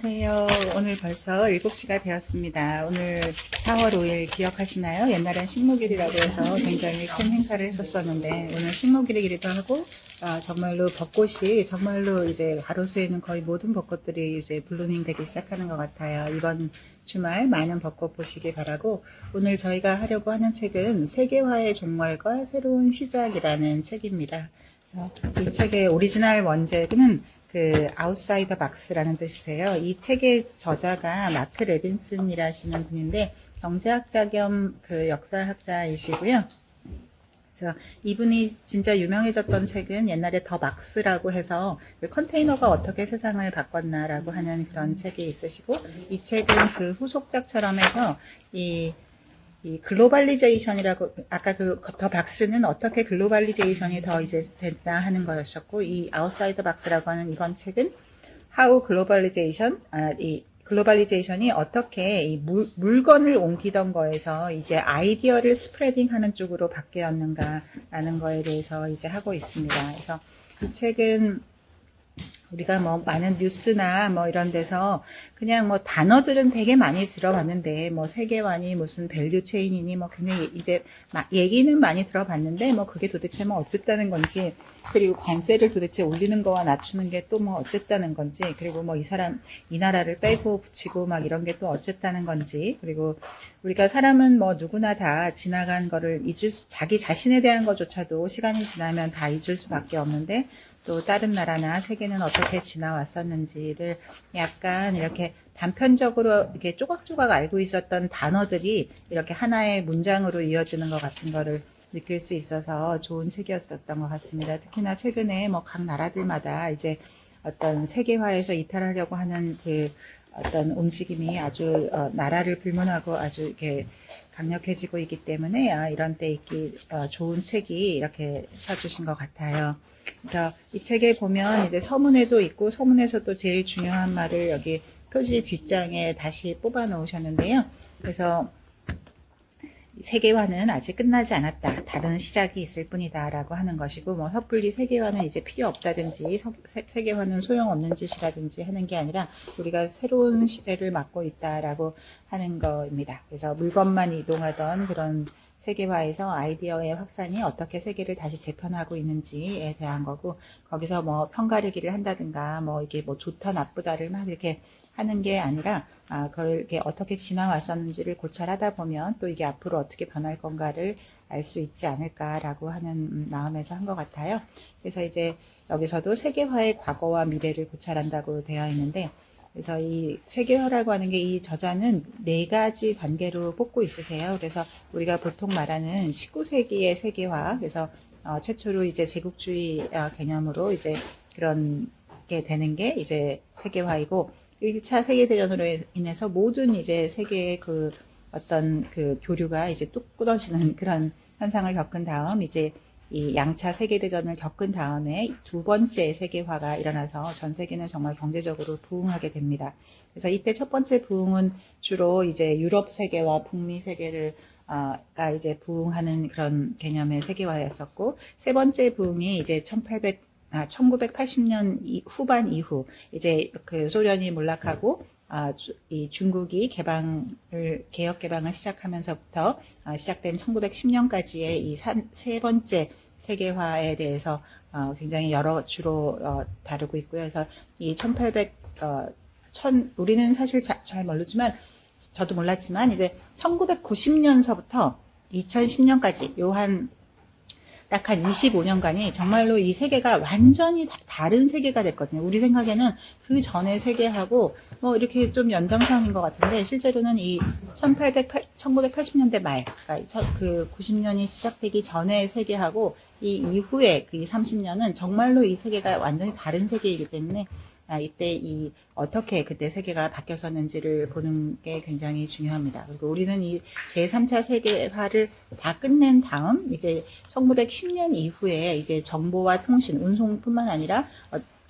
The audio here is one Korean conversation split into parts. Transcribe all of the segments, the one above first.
안녕하세요. 오늘 벌써 7시가 되었습니다. 오늘 4월 5일 기억하시나요? 옛날엔 식목일이라고 해서 굉장히 큰 행사를 했었었는데 오늘 식목일이기도 하고 정말로 벚꽃이 정말로 이제 가로수에는 거의 모든 벚꽃들이 이제 블루밍 되기 시작하는 것 같아요. 이번 주말 많은 벚꽃 보시기 바라고 오늘 저희가 하려고 하는 책은 세계화의 종말과 새로운 시작이라는 책입니다. 이 책의 오리지널 원제는 그 아웃사이더 박스라는 뜻이세요. 이 책의 저자가 마크 레빈슨이라시는 분인데 경제학자 겸 그 역사학자이시고요. 그래서 이분이 진짜 유명해졌던 책은 옛날에 더 박스라고 해서 그 컨테이너가 어떻게 세상을 바꿨나라고 하는 그런 책이 있으시고 이 책은 그 후속작처럼 해서 이 글로벌리제이션이라고 아까 그 더 박스는 어떻게 글로벌리제이션이 더 이제 됐나 하는 거였었고 이 아웃사이더 박스라고 하는 이번 책은 How Globalization 이 글로벌리제이션이 어떻게 이 물건을 옮기던 거에서 이제 아이디어를 스프레딩하는 쪽으로 바뀌었는가라는 거에 대해서 이제 하고 있습니다. 그래서 이 책은 우리가 뭐 많은 뉴스나 뭐 이런 데서 그냥 뭐 단어들은 되게 많이 들어봤는데 뭐 세계관이 무슨 밸류 체인이니 뭐 그냥 이제 얘기는 많이 들어봤는데 뭐 그게 도대체 뭐 어쨌다는 건지 그리고 관세를 도대체 올리는 거와 낮추는 게 또 뭐 어쨌다는 건지 그리고 뭐 이 나라를 빼고 붙이고 막 이런 게 또 어쨌다는 건지 그리고 우리가 사람은 뭐 누구나 다 지나간 거를 자기 자신에 대한 것조차도 시간이 지나면 다 잊을 수밖에 없는데 또 다른 나라나 세계는 어떻게 지나왔었는지를 약간 이렇게 단편적으로 이렇게 조각조각 알고 있었던 단어들이 이렇게 하나의 문장으로 이어지는 것 같은 거를 느낄 수 있어서 좋은 책이었었던 것 같습니다. 특히나 최근에 뭐 각 나라들마다 이제 어떤 세계화에서 이탈하려고 하는 그 어떤 움직임이 아주 나라를 불문하고 아주 이렇게 강력해지고 있기 때문에 이런 때 읽기 좋은 책이 이렇게 써주신 것 같아요. 그래서 이 책에 보면 이제 서문에도 있고 서문에서도 제일 중요한 말을 여기 표지 뒷장에 다시 뽑아 놓으셨는데요. 그래서 세계화는 아직 끝나지 않았다. 다른 시작이 있을 뿐이다. 라고 하는 것이고, 뭐, 섣불리 세계화는 이제 필요 없다든지, 세계화는 소용없는 짓이라든지 하는 게 아니라, 우리가 새로운 시대를 맞고 있다라고 하는 겁니다. 그래서 물건만 이동하던 그런 세계화에서 아이디어의 확산이 어떻게 세계를 다시 재편하고 있는지에 대한 거고, 거기서 뭐 편가르기를 한다든가, 뭐 이게 뭐 좋다, 나쁘다를 막 이렇게 하는 게 아니라, 그걸 이렇게 어떻게 지나왔었는지를 고찰하다 보면 또 이게 앞으로 어떻게 변할 건가를 알 수 있지 않을까라고 하는 마음에서 한 것 같아요. 그래서 이제 여기서도 세계화의 과거와 미래를 고찰한다고 되어 있는데, 그래서 이 세계화라고 하는 게 이 저자는 4가지 단계로 뽑고 있으세요. 그래서 우리가 보통 말하는 19세기의 세계화, 그래서 최초로 이제 제국주의 개념으로 이제 그런 게 되는 게 이제 세계화이고, 1차 세계대전으로 인해서 모든 이제 세계의 그 어떤 그 교류가 이제 뚝 끊어지는 그런 현상을 겪은 다음 이제 이 양차 세계대전을 겪은 다음에 2번째 세계화가 일어나서 전 세계는 정말 경제적으로 부흥하게 됩니다. 그래서 이때 첫 번째 부흥은 주로 이제 유럽 세계와 북미 세계를 가 이제 부흥하는 그런 개념의 세계화였었고, 세 번째 부흥이 이제 1980년 후반 이후 이제 그 소련이 몰락하고 이 중국이 개혁 개방을 시작하면서부터 시작된 1910년까지의 이 세 번째 세계화에 대해서 굉장히 여러 주로 다루고 있고요. 그래서 이 우리는 사실 잘 모르지만 저도 몰랐지만 이제 1990년서부터 2010년까지 딱 한 25년간이 정말로 이 세계가 완전히 다른 세계가 됐거든요. 우리 생각에는 그 전의 세계하고 뭐 이렇게 좀 연장선인 것 같은데 실제로는 이 1980년대 말, 그러니까 그 90년이 시작되기 전의 세계하고 이 이후에 그 30년은 정말로 이 세계가 완전히 다른 세계이기 때문에 이때 어떻게 그때 세계가 바뀌었었는지를 보는 게 굉장히 중요합니다. 그리고 우리는 이 제3차 세계화를 다 끝낸 다음, 이제 1910년 이후에 이제 정보와 통신, 운송뿐만 아니라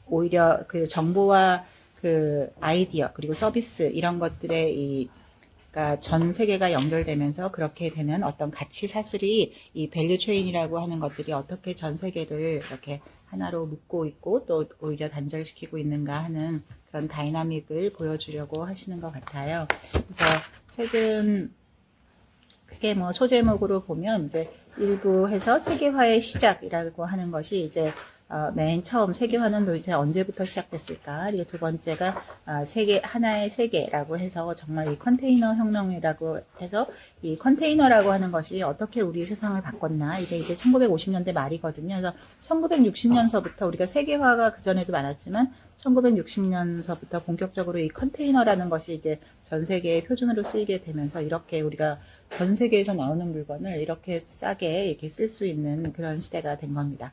오히려 그 정보와 그 아이디어, 그리고 서비스, 이런 것들의 그러니까 전 세계가 연결되면서 그렇게 되는 어떤 가치 사슬이 이 밸류 체인이라고 하는 것들이 어떻게 전 세계를 이렇게 하나로 묶고 있고 또 오히려 단절시키고 있는가 하는 그런 다이나믹을 보여주려고 하시는 것 같아요. 그래서 최근 크게 뭐 소제목으로 보면 이제 일부 해서 세계화의 시작이라고 하는 것이 이제 맨 처음 세계화는 도대체 언제부터 시작됐을까? 그리고 두 번째가 하나의 세계라고 해서 정말 이 컨테이너 혁명이라고 해서 이 컨테이너라고 하는 것이 어떻게 우리 세상을 바꿨나? 이게 이제 1950년대 말이거든요. 그래서 1960년서부터 우리가 세계화가 그전에도 많았지만 1960년서부터 본격적으로 이 컨테이너라는 것이 이제 전 세계의 표준으로 쓰이게 되면서 이렇게 우리가 전 세계에서 나오는 물건을 이렇게 싸게 이렇게 쓸 수 있는 그런 시대가 된 겁니다.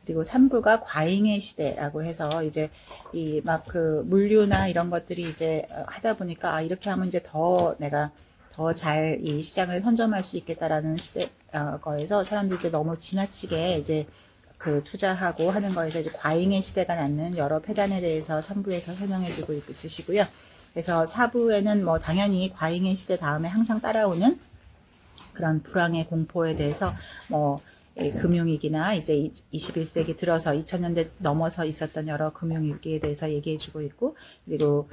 그리고 3부가 과잉의 시대라고 해서 이제 이 막 그 물류나 이런 것들이 이제 하다 보니까 이렇게 하면 이제 더 내가 더 잘 이 시장을 선점할 수 있겠다라는 시대 거에서 사람들이 이제 너무 지나치게 이제 그 투자하고 하는 거에서 이제 과잉의 시대가 낳는 여러 폐단에 대해서 3부에서 설명해주고 있으시고요. 그래서 4부에는 뭐 당연히 과잉의 시대 다음에 항상 따라오는 그런 불황의 공포에 대해서 뭐 금융위기나 이제 21세기 들어서 2000년대 넘어서 있었던 여러 금융위기에 대해서 얘기해주고 있고, 그리고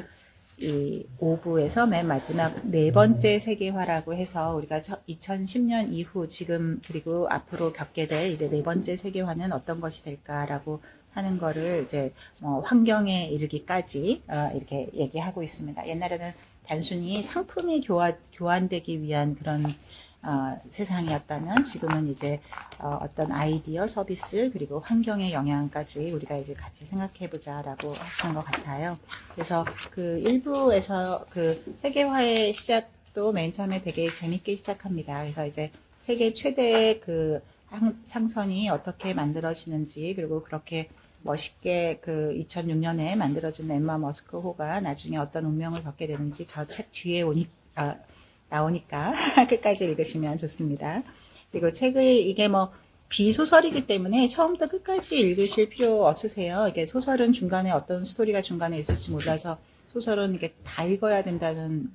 이 5부에서 맨 마지막 네 번째 세계화라고 해서 우리가 2010년 이후 지금 그리고 앞으로 겪게 될 이제 네 번째 세계화는 어떤 것이 될까라고 하는 거를 이제 뭐 환경에 이르기까지 이렇게 얘기하고 있습니다. 옛날에는 단순히 상품이 교환되기 위한 그런 세상이었다면 지금은 이제 어떤 아이디어, 서비스, 그리고 환경의 영향까지 우리가 이제 같이 생각해보자라고 하시는 것 같아요. 그래서 그 1부에서 그 세계화의 시작도 맨 처음에 되게 재밌게 시작합니다. 그래서 이제 세계 최대의 그 상선이 어떻게 만들어지는지, 그리고 그렇게 멋있게 그 2006년에 만들어진 엠마 머스크호가 나중에 어떤 운명을 겪게 되는지 저 책 뒤에 나오니까 끝까지 읽으시면 좋습니다. 그리고 책을 이게 뭐 비소설이기 때문에 처음부터 끝까지 읽으실 필요 없으세요. 이게 소설은 중간에 어떤 스토리가 중간에 있을지 몰라서 소설은 이게 다 읽어야 된다는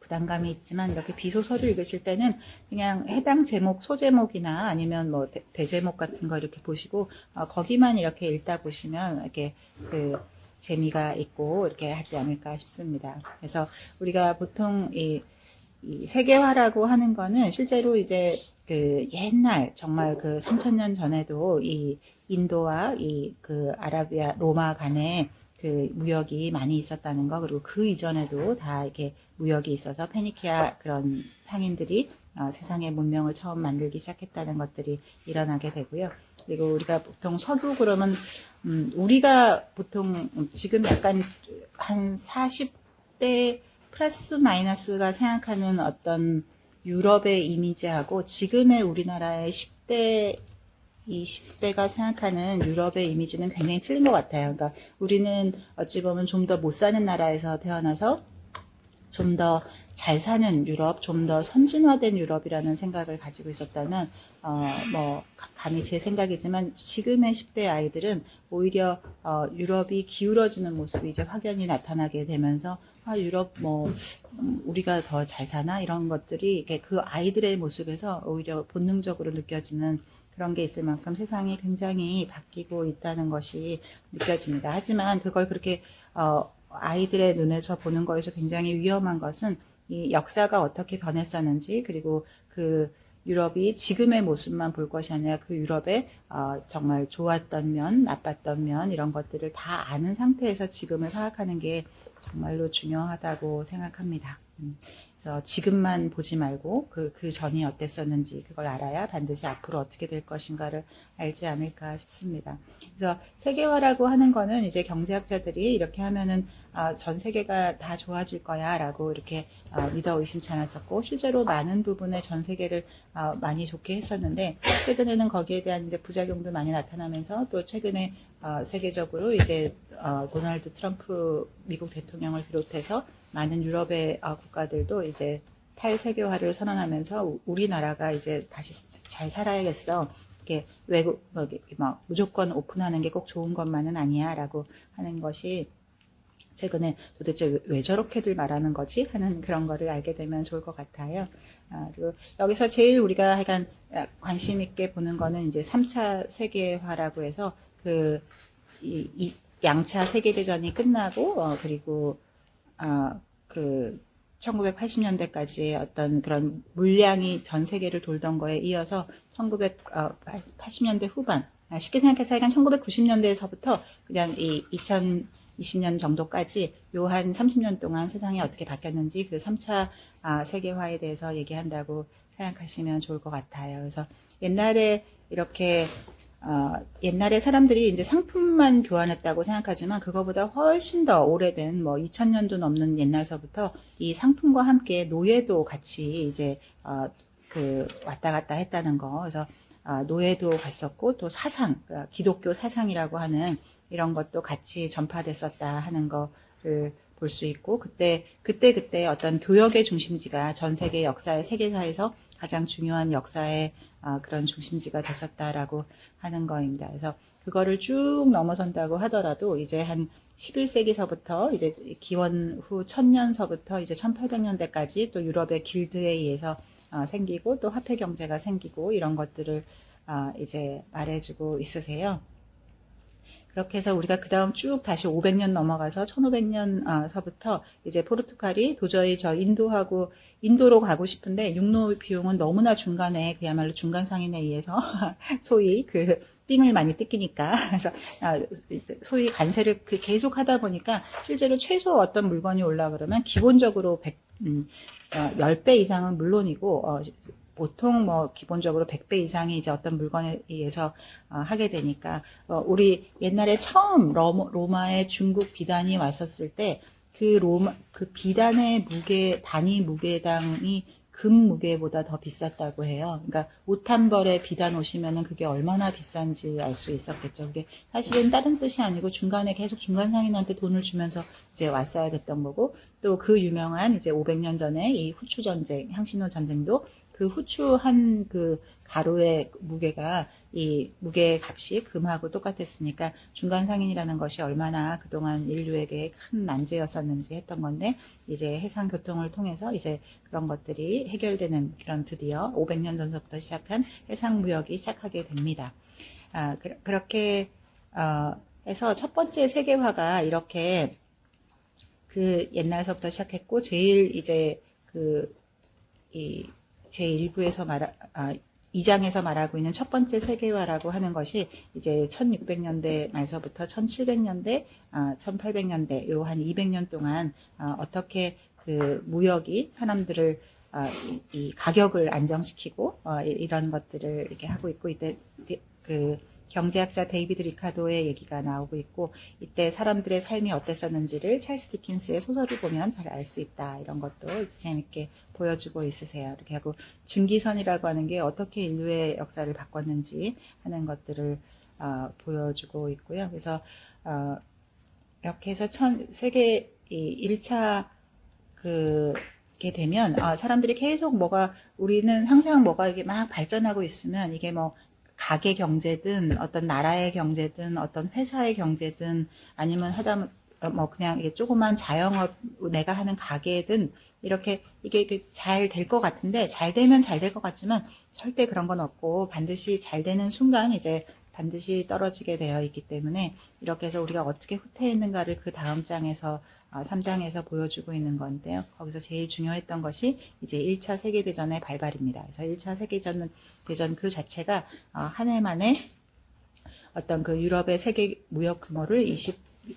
부담감이 있지만 이렇게 비소설을 읽으실 때는 그냥 해당 제목, 소제목이나 아니면 뭐 대제목 같은 거 이렇게 보시고 거기만 이렇게 읽다 보시면 이렇게 그 재미가 있고 이렇게 하지 않을까 싶습니다. 그래서 우리가 보통 이 세계화라고 하는 거는 실제로 이제 그 옛날 정말 그 3000년 전에도 이 인도와 이 그 아라비아 로마 간에 그 무역이 많이 있었다는 거, 그리고 그 이전에도 다 이렇게 무역이 있어서 페니키아 그런 상인들이 세상의 문명을 처음 만들기 시작했다는 것들이 일어나게 되고요. 그리고 우리가 보통 서부 그러면 우리가 보통 지금 약간 한 40대 플러스 마이너스가 생각하는 어떤 유럽의 이미지하고 지금의 우리나라의 10대 20대가 생각하는 유럽의 이미지는 굉장히 틀린 것 같아요. 그러니까 우리는 어찌 보면 좀 더 못 사는 나라에서 태어나서 좀 더 잘 사는 유럽, 좀 더 선진화된 유럽이라는 생각을 가지고 있었다면, 뭐, 감히 제 생각이지만 지금의 10대 아이들은 오히려, 유럽이 기울어지는 모습이 이제 확연히 나타나게 되면서, 유럽 뭐, 우리가 더 잘 사나? 이런 것들이 그 아이들의 모습에서 오히려 본능적으로 느껴지는 그런 게 있을 만큼 세상이 굉장히 바뀌고 있다는 것이 느껴집니다. 하지만 그걸 그렇게, 아이들의 눈에서 보는 거에서 굉장히 위험한 것은 이 역사가 어떻게 변했었는지, 그리고 그 유럽이 지금의 모습만 볼 것이 아니라 그 유럽의 정말 좋았던 면, 나빴던 면 이런 것들을 다 아는 상태에서 지금을 파악하는 게 정말로 중요하다고 생각합니다. 그래서 지금만 보지 말고 그 전이 어땠었는지 그걸 알아야 반드시 앞으로 어떻게 될 것인가를 알지 않을까 싶습니다. 그래서 세계화라고 하는 거는 이제 경제학자들이 이렇게 하면은 전 세계가 다 좋아질 거야 라고 이렇게 믿어 의심치 않았었고, 실제로 많은 부분에 전 세계를 많이 좋게 했었는데, 최근에는 거기에 대한 이제 부작용도 많이 나타나면서, 또 최근에 세계적으로 이제 도널드 트럼프 미국 대통령을 비롯해서 많은 유럽의 국가들도 이제 탈세계화를 선언하면서 우리나라가 이제 다시 잘 살아야겠어. 이렇게 외국 뭐 무조건 오픈하는 게 꼭 좋은 것만은 아니야 라고 하는 것이 최근에 도대체 왜 저렇게들 말하는 거지? 하는 그런 거를 알게 되면 좋을 것 같아요. 그리고 여기서 제일 우리가 약간 관심 있게 보는 거는 이제 3차 세계화라고 해서 이 양차 세계대전이 끝나고, 그리고, 그, 1980년대까지의 어떤 그런 물량이 전 세계를 돌던 거에 이어서 1980년대 후반, 쉽게 생각해서 약간 1990년대에서부터 그냥 이 2020년 정도까지 요 한 30년 동안 세상이 어떻게 바뀌었는지 그 3차 세계화에 대해서 얘기한다고 생각하시면 좋을 것 같아요. 그래서 옛날에 이렇게 옛날에 사람들이 이제 상품만 교환했다고 생각하지만 그거보다 훨씬 더 오래된 뭐 2000년도 넘는 옛날서부터 이 상품과 함께 노예도 같이 이제 그 왔다 갔다 했다는 거. 그래서 노예도 갔었고 또 사상, 기독교 사상이라고 하는 이런 것도 같이 전파됐었다 하는 거를 볼 수 있고 그때 어떤 교역의 중심지가 전 세계 역사의 세계사에서 가장 중요한 역사의 그런 중심지가 됐었다라고 하는 거입니다. 그래서 그거를 쭉 넘어선다고 하더라도 이제 한 11세기서부터 이제 기원 후 1000년서부터 이제 1800년대까지 또 유럽의 길드에 의해서 생기고 또 화폐 경제가 생기고 이런 것들을 이제 말해주고 있으세요. 그렇게 해서 우리가 그 다음 쭉 다시 500년 넘어가서 1500년서부터 이제 포르투갈이 도저히 저 인도로 가고 싶은데 육로 비용은 너무나 중간에 그야말로 중간 상인에 의해서 소위 그 삥을 많이 뜯기니까 그래서 소위 관세를 계속 하다 보니까 실제로 최소 어떤 물건이 올라 그러면 기본적으로 10배 이상은 물론이고 보통 뭐 기본적으로 100배 이상이 이제 어떤 물건에 의해서 하게 되니까 우리 옛날에 처음 로마에 중국 비단이 왔었을 때 그 비단의 단위 무게당이 금 무게보다 더 비쌌다고 해요. 그러니까 옷 한 벌에 비단 오시면은 그게 얼마나 비싼지 알 수 있었겠죠. 그게 사실은 다른 뜻이 아니고 중간에 계속 중간 상인한테 돈을 주면서 이제 왔어야 됐던 거고 또 그 유명한 이제 500년 전에 이 후추 전쟁, 향신료 전쟁도 그 후추 한 그 가루의 무게가 이 무게 값이 금하고 똑같았으니까 중간 상인이라는 것이 얼마나 그동안 인류에게 큰 난제였었는지 했던 건데 이제 해상 교통을 통해서 이제 그런 것들이 해결되는 그런 드디어 500년 전부터 시작한 해상 무역이 시작하게 됩니다. 그렇게 해서 첫 번째 세계화가 이렇게 그 옛날서부터 시작했고 제일 이제 제1부에서 2장에서 말하고 있는 첫 번째 세계화라고 하는 것이 이제 1600년대 말서부터 1700년대, 1800년대, 요 한 200년 동안 어떻게 그 무역이 사람들을 이 가격을 안정시키고 이런 것들을 이렇게 하고 있고 이때 그 경제학자 데이비드 리카도의 얘기가 나오고 있고 이때 사람들의 삶이 어땠었는지를 찰스 디킨스의 소설을 보면 잘 알 수 있다. 이런 것도 재밌게 보여주고 있으세요. 이렇게 하고 증기선이라고 하는 게 어떻게 인류의 역사를 바꿨는지 하는 것들을 보여주고 있고요. 그래서 이렇게 해서 세계 1차 게 되면 사람들이 계속 우리는 항상 뭐가 이게 막 발전하고 있으면 이게 뭐 가게 경제든 어떤 나라의 경제든 어떤 회사의 경제든 아니면 뭐 그냥 이게 조그만 자영업 내가 하는 가게든 이렇게 이게 잘 될 것 같은데 잘 되면 잘 될 것 같지만 절대 그런 건 없고 반드시 잘 되는 순간 이제 반드시 떨어지게 되어 있기 때문에 이렇게 해서 우리가 어떻게 후퇴했는가를 그 다음 장에서 3장에서 보여주고 있는 건데요. 거기서 제일 중요했던 것이 이제 1차 세계대전의 발발입니다. 그래서 1차 세계대전 그 자체가 한 해 만에 어떤 그 유럽의 세계 무역 규모를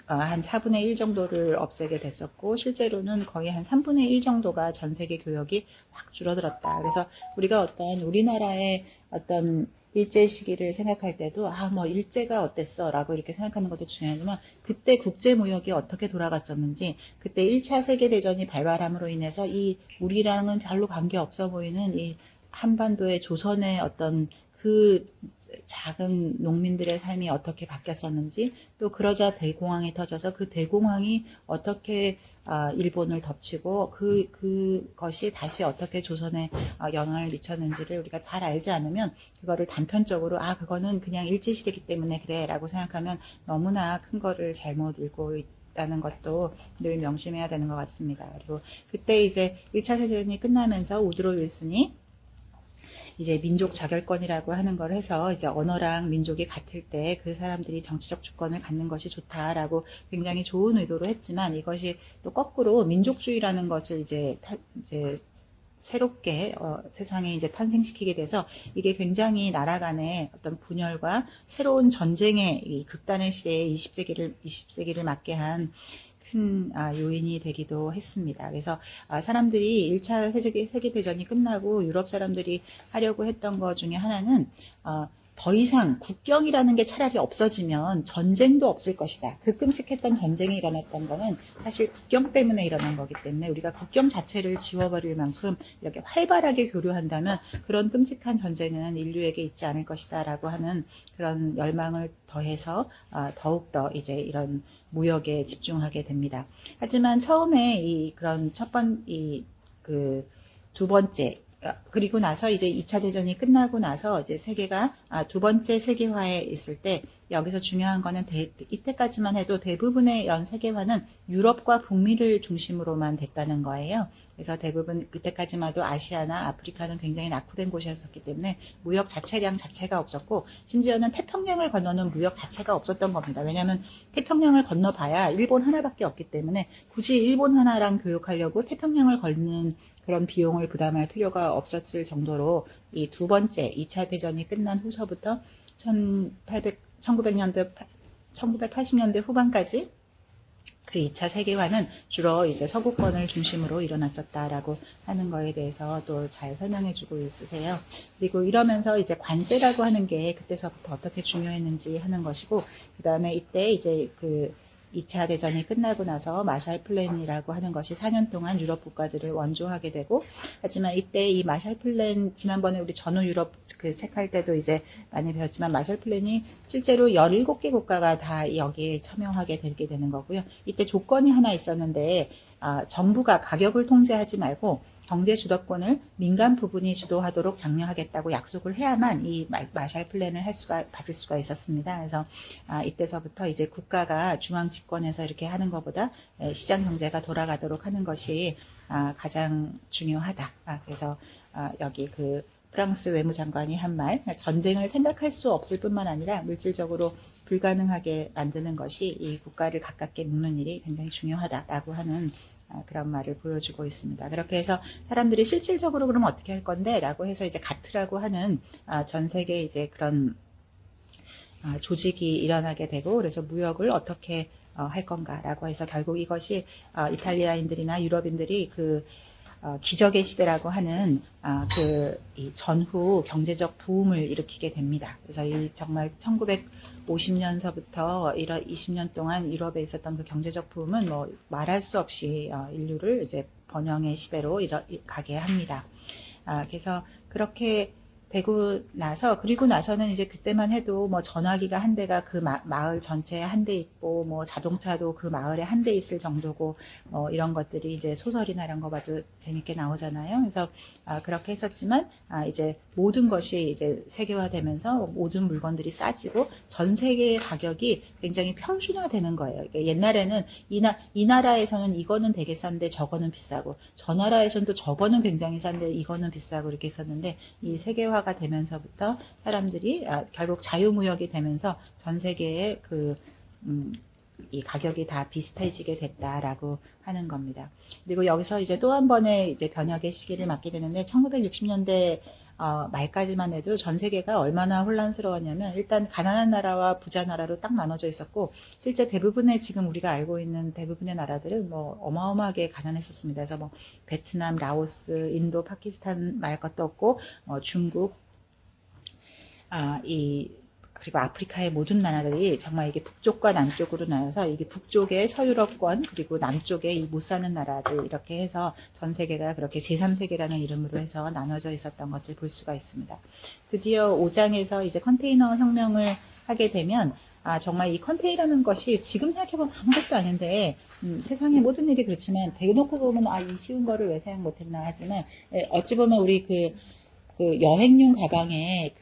한 4분의 1 정도를 없애게 됐었고 실제로는 거의 한 3분의 1 정도가 전 세계 교역이 확 줄어들었다. 그래서 우리가 우리나라의 어떤 일제 시기를 생각할 때도 뭐 일제가 어땠어 라고 이렇게 생각하는 것도 중요하지만 그때 국제무역이 어떻게 돌아갔었는지 그때 1차 세계대전이 발발함으로 인해서 우리랑은 별로 관계없어 보이는 이 한반도의 조선의 어떤 그 작은 농민들의 삶이 어떻게 바뀌었었는지 또 그러자 대공황이 터져서 그 대공황이 어떻게 일본을 덮치고 그것이 다시 어떻게 조선에 영향을 미쳤는지를 우리가 잘 알지 않으면 그거를 단편적으로 그거는 그냥 일제시대이기 때문에 그래 라고 생각하면 너무나 큰 거를 잘못 읽고 있다는 것도 늘 명심해야 되는 것 같습니다. 그리고 그때 이제 1차 세계대전이 끝나면서 우드로 윌슨이 이제 민족 자결권이라고 하는 걸 해서 이제 언어랑 민족이 같을 때 그 사람들이 정치적 주권을 갖는 것이 좋다라고 굉장히 좋은 의도로 했지만 이것이 또 거꾸로 민족주의라는 것을 이제 새롭게 세상에 이제 탄생시키게 돼서 이게 굉장히 나라 간의 어떤 분열과 새로운 전쟁의 이 극단의 시대에 20세기를 맞게 한 큰 요인이 되기도 했습니다. 그래서 사람들이 1차 세계대전이 끝나고 유럽 사람들이 하려고 했던 것 중에 하나는 더 이상 국경이라는 게 차라리 없어지면 전쟁도 없을 것이다. 그 끔찍했던 전쟁이 일어났던 거는 사실 국경 때문에 일어난 거기 때문에 우리가 국경 자체를 지워버릴 만큼 이렇게 활발하게 교류한다면 그런 끔찍한 전쟁은 인류에게 있지 않을 것이다 라고 하는 그런 열망을 더해서 더욱더 이제 이런 무역에 집중하게 됩니다. 하지만 처음에 두 번째 그리고 나서 이제 2차 대전이 끝나고 나서 이제 세계가 두 번째 세계화에 있을 때 여기서 중요한 거는 이때까지만 해도 대부분의 이런 세계화는 유럽과 북미를 중심으로만 됐다는 거예요. 그래서 대부분 그때까지만 해도 아시아나 아프리카는 굉장히 낙후된 곳이었기 때문에 무역 자체량 자체가 없었고 심지어는 태평양을 건너는 무역 자체가 없었던 겁니다. 왜냐하면 태평양을 건너봐야 일본 하나밖에 없기 때문에 굳이 일본 하나랑 교역하려고 태평양을 건너는 그런 비용을 부담할 필요가 없었을 정도로 이 두 번째 2차 대전이 끝난 후서부터 1980년대 후반까지 그 2차 세계화는 주로 이제 서구권을 중심으로 일어났었다라고 하는 거에 대해서 또 잘 설명해주고 있으세요. 그리고 이러면서 이제 관세라고 하는 게 그때서부터 어떻게 중요했는지 하는 것이고, 그 다음에 이때 이제 2차 대전이 끝나고 나서 마샬 플랜이라고 하는 것이 4년 동안 유럽 국가들을 원조하게 되고, 하지만 이때 이 마샬 플랜, 지난번에 우리 전후 유럽 그 책할 때도 이제 많이 배웠지만 마샬 플랜이 실제로 17개 국가가 다 여기에 참여하게 되게 되는 거고요. 이때 조건이 하나 있었는데, 정부가 가격을 통제하지 말고 경제 주도권을 민간 부분이 주도하도록 장려하겠다고 약속을 해야만 이 마샬 플랜을 받을 수가 있었습니다. 그래서 이때서부터 이제 국가가 중앙 집권해서 이렇게 하는 것보다 시장 경제가 돌아가도록 하는 것이 가장 중요하다. 그래서 여기 프랑스 외무장관이 한 말, 전쟁을 생각할 수 없을 뿐만 아니라 물질적으로 불가능하게 만드는 것이 이 국가를 가깝게 묶는 일이 굉장히 중요하다라고 하는 그런 말을 보여주고 있습니다. 그렇게 해서 사람들이 실질적으로 그러면 어떻게 할 건데? 라고 해서 이제 가트라고 하는 전 세계 이제 그런 조직이 일어나게 되고, 그래서 무역을 어떻게 할 건가라고 해서 결국 이것이 이탈리아인들이나 유럽인들이 기적의 시대라고 하는 이 전후 경제적 부흥을 일으키게 됩니다. 그래서 정말 1950년서부터 20년 동안 유럽에 있었던 그 경제적 부흥은 뭐 말할 수 없이 인류를 이제 번영의 시대로 가게 합니다. 그래서 그렇게 되고 나서, 그리고 나서는 이제 그때만 해도 뭐 전화기가 한 대가 그 마을 전체에 한 대 있고, 뭐 자동차도 그 마을에 한 대 있을 정도고, 이런 것들이 이제 소설이나 이런 거 봐도 재밌게 나오잖아요. 그래서 그렇게 했었지만 이제 모든 것이 이제 세계화되면서 모든 물건들이 싸지고 전 세계의 가격이 굉장히 평준화되는 거예요. 그러니까 옛날에는 이 나라에서는 이거는 되게 싼데 저거는 비싸고, 저 나라에서는 또 저거는 굉장히 싼데 이거는 비싸고 이렇게 있었는데, 이 세계화가 되면서부터 사람들이 결국 자유무역이 되면서 전 세계의 이 가격이 다 비슷해지게 됐다라고 하는 겁니다. 그리고 여기서 이제 또 한 번의 이제 변혁의 시기를 맞게 되는데, 1960년대 말까지만 해도 전 세계가 얼마나 혼란스러웠냐면, 일단 가난한 나라와 부자 나라로 딱 나눠져 있었고, 실제 대부분의 지금 우리가 알고 있는 대부분의 나라들은 뭐 어마어마하게 가난했었습니다. 그래서 뭐 베트남, 라오스, 인도, 파키스탄 말 것도 없고, 중국, 그리고 아프리카의 모든 나라들이 정말 이게 북쪽과 남쪽으로 나눠서, 이게 북쪽의 서유럽권, 그리고 남쪽에 이 못 사는 나라들, 이렇게 해서 전 세계가 그렇게 제3세계라는 이름으로 해서 나눠져 있었던 것을 볼 수가 있습니다. 드디어 5장에서 이제 컨테이너 혁명을 하게 되면, 정말 이 컨테이너라는 것이 지금 생각해보면 아무것도 아닌데, 세상의 모든 일이 그렇지만, 대놓고 보면, 이 쉬운 거를 왜 생각 못했나 하지만, 어찌 보면 우리 여행용 가방에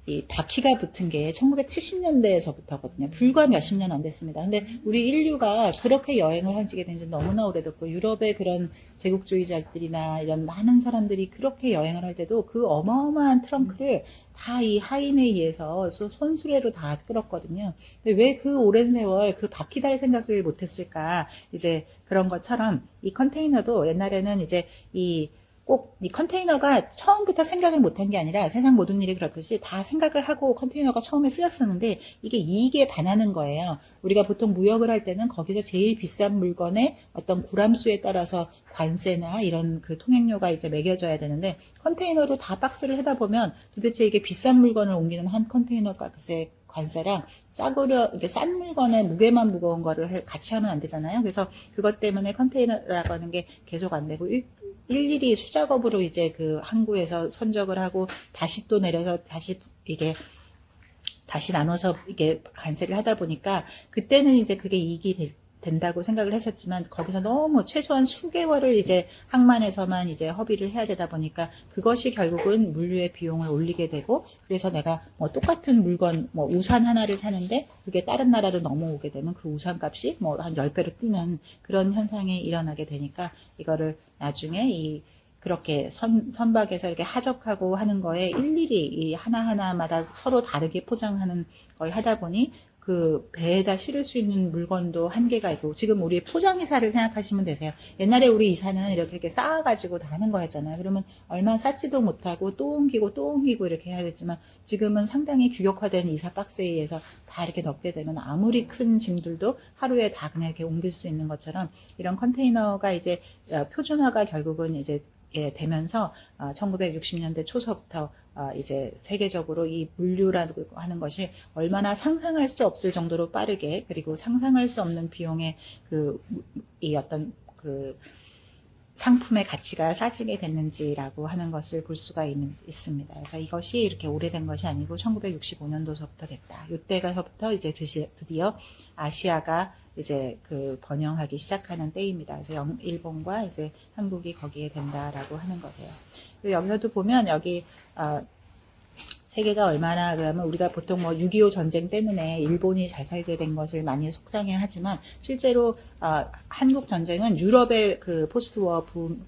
이 바퀴가 붙은 게 1970년대에서부터거든요. 불과 몇십 년 안 됐습니다. 근데 우리 인류가 그렇게 여행을 하게 된 지 너무나 오래됐고, 유럽의 그런 제국주의자들이나 이런 많은 사람들이 그렇게 여행을 할 때도 그 어마어마한 트렁크를 다 이 하인에 의해서 손수레로 다 끌었거든요. 근데 왜 그 오랜 세월 그 바퀴 달 생각을 못했을까? 이제 그런 것처럼 이 컨테이너도 옛날에는 이제 꼭 이 컨테이너가 처음부터 생각을 못한 게 아니라 세상 모든 일이 그렇듯이 다 생각을 하고 컨테이너가 처음에 쓰였었는데 이게 이익에 반하는 거예요. 우리가 보통 무역을 할 때는 거기서 제일 비싼 물건의 어떤 구람수에 따라서 관세나 이런 그 통행료가 이제 매겨져야 되는데 컨테이너로 다 박스를 하다 보면 도대체 이게 비싼 물건을 옮기는 한 컨테이너 값의 관세랑 이게 싼 물건에 무게만 무거운 거를 같이 하면 안 되잖아요. 그래서 그것 때문에 컨테이너라고 하는 게 계속 안 되고 일일이 수작업으로 이제 그 항구에서 선적을 하고 다시 또 내려서 다시 나눠서 이게 관세를 하다 보니까 그때는 이제 그게 이익이 된다고 생각을 했었지만 거기서 너무 최소한 수개월을 이제 항만에서만 이제 허비를 해야 되다 보니까 그것이 결국은 물류의 비용을 올리게 되고 그래서 내가 뭐 똑같은 물건 뭐 우산 하나를 사는데 그게 다른 나라로 넘어오게 되면 그 우산 값이 뭐 한 10배로 뛰는 그런 현상이 일어나게 되니까 이거를 나중에 그렇게 선박에서 이렇게 하적하고 하는 거에 일일이 이 하나하나마다 서로 다르게 포장하는 걸 하다 보니 그 배에다 실을 수 있는 물건도 한계가 있고 지금 우리 포장이사를 생각하시면 되세요. 옛날에 우리 이사는 이렇게 쌓아가지고 다 하는 거였잖아요. 그러면 얼마 쌓지도 못하고 또 옮기고 또 옮기고 이렇게 해야 되지만 지금은 상당히 규격화된 이사 박스에 의해서 다 이렇게 넣게 되면 아무리 큰 짐들도 하루에 다 그냥 이렇게 옮길 수 있는 것처럼 이런 컨테이너가 이제 표준화가 결국은 이제 되면서 1960년대 초서부터 이제 세계적으로 이 물류라고 하는 것이 얼마나 상상할 수 없을 정도로 빠르게 그리고 상상할 수 없는 비용의 이 어떤 상품의 가치가 싸지게 됐는지라고 하는 것을 볼 수가 있습니다. 그래서 이것이 이렇게 오래된 것이 아니고 1965년도서부터 됐다. 이때가서부터 이제 드디어 아시아가 이제 번영하기 시작하는 때입니다. 그래서 일본과 이제 한국이 거기에 된다라고 하는 거세요. 그리고 여기서도 보면 여기 세계가 얼마나 그러면 우리가 보통 뭐 6.25 전쟁 때문에 일본이 잘 살게 된 것을 많이 속상해 하지만 실제로 한국 전쟁은 유럽의 그 포스트워 부음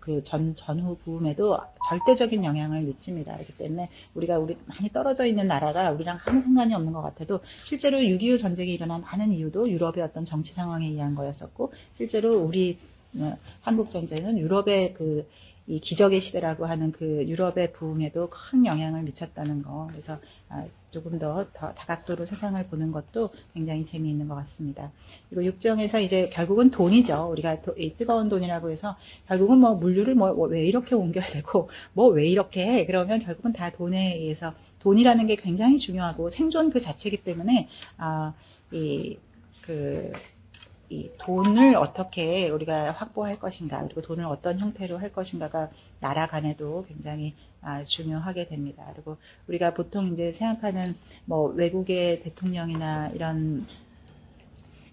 전후 부음에도 절대적인 영향을 미칩니다. 그렇기 때문에 우리가 많이 떨어져 있는 나라가 우리랑 아무 상관이 없는 것 같아도 실제로 6.25 전쟁이 일어난 많은 이유도 유럽의 어떤 정치 상황에 의한 거였었고 실제로 우리 한국 전쟁은 유럽의 이 기적의 시대라고 하는 그 유럽의 부흥에도 큰 영향을 미쳤다는 거. 그래서 조금 더 다각도로 세상을 보는 것도 굉장히 재미있는 것 같습니다. 그리고 6정에서 이제 결국은 돈이죠. 우리가 이 뜨거운 돈이라고 해서 결국은 뭐 물류를 왜 이렇게 옮겨야 되고 뭐 왜 이렇게 해. 그러면 결국은 다 돈에 의해서 돈이라는 게 굉장히 중요하고 생존 그 자체이기 때문에 이 돈을 어떻게 우리가 확보할 것인가 그리고 돈을 어떤 형태로 할 것인가가 나라 간에도 굉장히 중요하게 됩니다. 그리고 우리가 보통 이제 생각하는 뭐 외국의 대통령이나 이런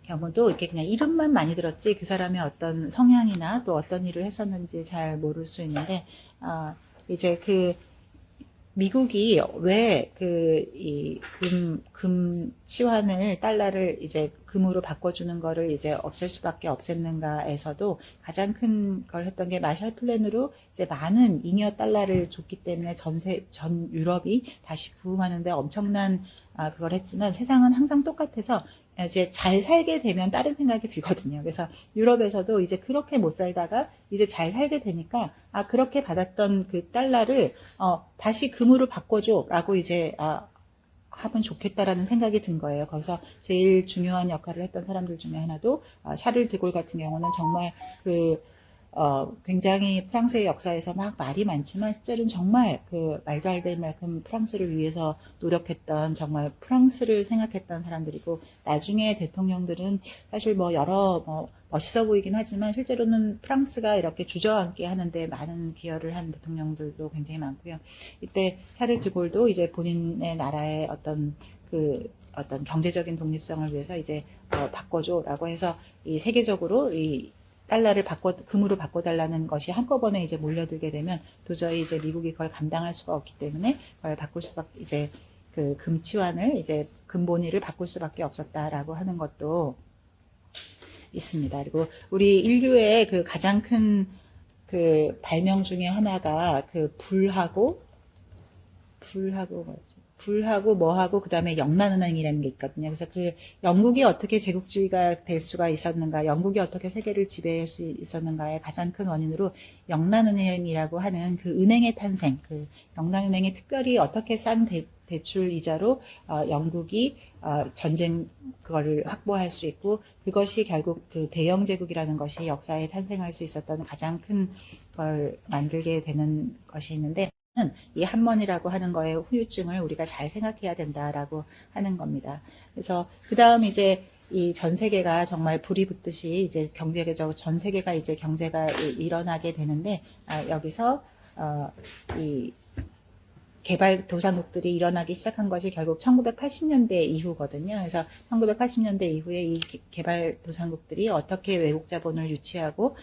경우도 이렇게 그냥 이름만 많이 들었지 그 사람의 어떤 성향이나 또 어떤 일을 했었는지 잘 모를 수 있는데 이제 미국이 왜 금 치환을 달러를 이제 금으로 바꿔주는 거를 이제 없앨 수밖에 없앴는가에서도 가장 큰 걸 했던 게 마샬 플랜으로 이제 많은 잉여 달러를 줬기 때문에 전 유럽이 다시 부흥하는데 엄청난 그걸 했지만 세상은 항상 똑같아서 이제 잘 살게 되면 다른 생각이 들거든요. 그래서 유럽에서도 이제 그렇게 못 살다가 이제 잘 살게 되니까 그렇게 받았던 그 달러를 다시 금으로 바꿔줘라고 이제 하면 좋겠다라는 생각이 든 거예요. 거기서 제일 중요한 역할을 했던 사람들 중에 하나도 샤를 드골 같은 경우는 정말 굉장히 프랑스의 역사에서 막 말이 많지만 실제로는 정말 말도 안 되는 만큼 프랑스를 위해서 노력했던 정말 프랑스를 생각했던 사람들이고 나중에 대통령들은 사실 멋있어 보이긴 하지만 실제로는 프랑스가 이렇게 주저앉게 하는데 많은 기여를 한 대통령들도 굉장히 많고요. 이때 샤를 드골도 이제 본인의 나라의 어떤 경제적인 독립성을 위해서 이제 바꿔줘라고 해서 이 세계적으로 이 달러를 금으로 바꿔달라는 것이 한꺼번에 이제 몰려들게 되면 도저히 이제 미국이 그걸 감당할 수가 없기 때문에 그걸 바꿀 수밖에 이제 그 금치환을 이제 금본위를 바꿀 수밖에 없었다라고 하는 것도 있습니다. 그리고 우리 인류의 그 가장 큰 그 발명 중에 하나가 그 불하고 뭐하고 그다음에 영란은행이라는 게 있거든요. 그래서 그 영국이 어떻게 제국주의가 될 수가 있었는가, 영국이 어떻게 세계를 지배할 수 있었는가의 가장 큰 원인으로 영란은행이라고 하는 그 은행의 탄생, 그 영란은행이 특별히 어떻게 싼 대출 이자로 영국이 전쟁 그거를 확보할 수 있고, 그것이 결국 그 대영 제국이라는 것이 역사에 탄생할 수 있었던 가장 큰 걸 만들게 되는 것이 있는데, 이 한번이라고 하는 거의 후유증을 우리가 잘 생각해야 된다라고 하는 겁니다. 그래서 그 다음 이제 이 전 세계가 정말 불이 붙듯이 이제 경제적 전 세계가 이제 경제가 일어나게 되는데, 여기서 이 개발도상국들이 일어나기 시작한 것이 결국 1980년대 이후거든요. 그래서 1980년대 이후에 이 개발도상국들이 어떻게 외국 자본을 유치하고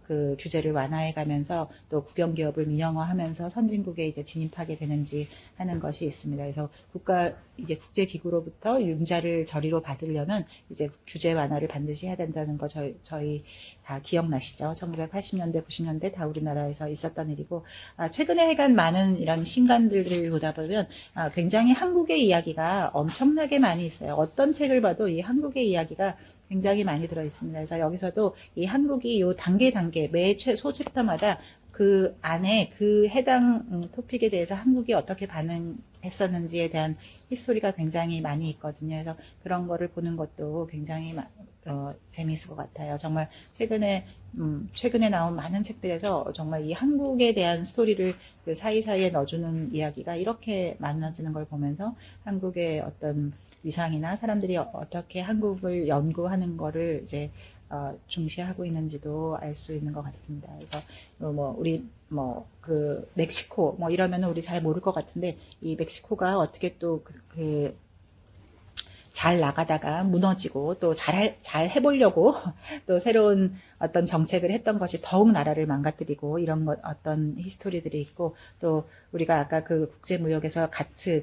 그 규제를 완화해가면서 또 국영기업을 민영화하면서 선진국에 이제 진입하게 되는지 하는 것이 있습니다. 그래서 이제 국제기구로부터 융자를 저리로 받으려면 이제 규제 완화를 반드시 해야 된다는 거 저희 다 기억나시죠? 1980년대, 90년대 다 우리나라에서 있었던 일이고, 최근에 해간 많은 이런 신간들을 보다 보면 굉장히 한국의 이야기가 엄청나게 많이 있어요. 어떤 책을 봐도 이 한국의 이야기가 굉장히 많이 들어 있습니다. 그래서 여기서도 이 한국이 요 단계 매 소챕터마다 그 안에 그 해당 토픽에 대해서 한국이 어떻게 반응했었는지에 대한 히스토리가 굉장히 많이 있거든요. 그래서 그런 거를 보는 것도 굉장히 재미있을 것 같아요. 정말 최근에 나온 많은 책들에서 정말 이 한국에 대한 스토리를 그 사이사이에 넣어주는 이야기가 이렇게 많아지는 걸 보면서 한국의 어떤 위상이나 사람들이 어떻게 한국을 연구하는 거를 이제 중시하고 있는지도 알 수 있는 것 같습니다. 그래서 우리 그 멕시코 이러면은 우리 잘 모를 것 같은데, 이 멕시코가 어떻게 또 잘 나가다가 무너지고 또 잘 해보려고 또 새로운 어떤 정책을 했던 것이 더욱 나라를 망가뜨리고 이런 어떤 히스토리들이 있고, 또 우리가 아까 그 국제무역에서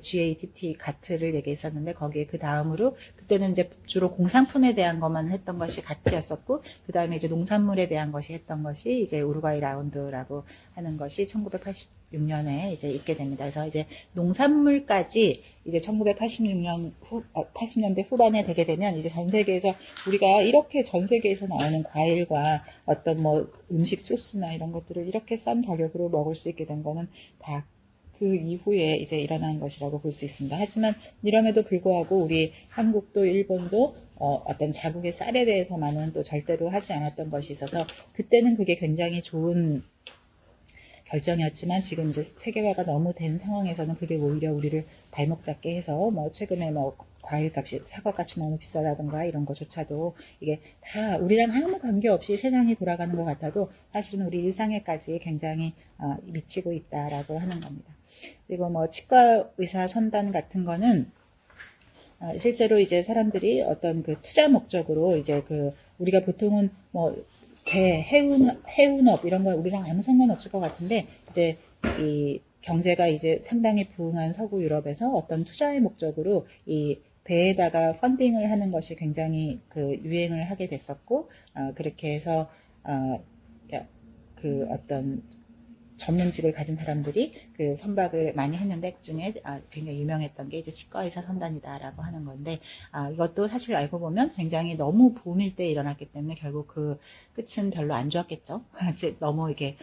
GATT 가트를 얘기했었는데, 거기에 그 다음으로 그때는 이제 주로 공산품에 대한 것만 했던 것이 가트였었고, 그 다음에 이제 농산물에 대한 것이 했던 것이 이제 우루과이 라운드라고 하는 것이 1986년에 이제 있게 됩니다. 그래서 이제 농산물까지 이제 80년대 후반에 되게 되면 이제 전 세계에서 우리가 이렇게 전 세계에서 나오는 과일과 어떤 음식 소스나 이런 것들을 이렇게 싼 가격으로 먹을 수 있게 된 거는 다 그 이후에 이제 일어난 것이라고 볼 수 있습니다. 하지만 이럼에도 불구하고 우리 한국도 일본도 어떤 자국의 쌀에 대해서만은 또 절대로 하지 않았던 것이 있어서, 그때는 그게 굉장히 좋은 결정이었지만 지금 이제 세계화가 너무 된 상황에서는 그게 오히려 우리를 발목 잡게 해서 최근에 과일값이 사과값이 너무 비싸다던가 이런 것조차도 이게 다 우리랑 아무 관계없이 세상이 돌아가는 것 같아도 사실은 우리 일상에까지 굉장히 미치고 있다라고 하는 겁니다. 그리고 치과 의사 선단 같은 거는 실제로 이제 사람들이 어떤 그 투자 목적으로 이제 우리가 보통은 해운업 이런 거 우리랑 아무 상관없을 것 같은데, 이제 이 경제가 이제 상당히 부흥한 서구 유럽에서 어떤 투자의 목적으로 이 배에다가 펀딩을 하는 것이 굉장히 유행을 하게 됐었고, 그렇게 해서 어떤 전문직을 가진 사람들이 선박을 많이 했는데, 그 중에 굉장히 유명했던 게 이제 치과의사 선단이다라고 하는 건데, 이것도 사실 알고 보면 굉장히 너무 붐일 때 일어났기 때문에 결국 그 끝은 별로 안 좋았겠죠. 너무 이게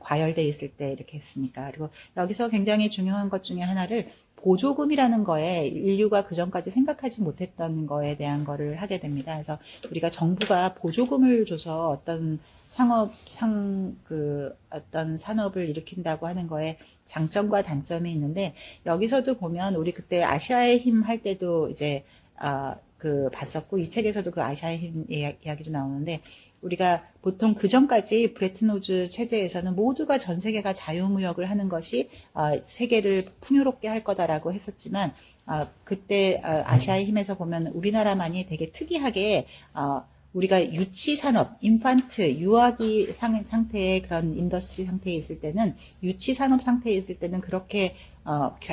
과열돼 있을 때 이렇게 했으니까. 그리고 여기서 굉장히 중요한 것 중에 하나를 보조금이라는 거에 인류가 그 전까지 생각하지 못했던 거에 대한 거를 하게 됩니다. 그래서 우리가 정부가 보조금을 줘서 어떤 어떤 산업을 일으킨다고 하는 거에 장점과 단점이 있는데, 여기서도 보면 우리 그때 아시아의 힘 할 때도 이제 봤었고, 이 책에서도 그 아시아의 힘 이야기도 나오는데, 우리가 보통 그 전까지 브레튼우즈 체제에서는 모두가 전 세계가 자유무역을 하는 것이 세계를 풍요롭게 할 거다라고 했었지만, 그때 아시아의 힘에서 보면 우리나라만이 되게 특이하게 우리가 유치 산업, 인판트, 유아기 상태의 그런 인더스트리 상태에 있을 때는, 유치 산업 상태에 있을 때는 그렇게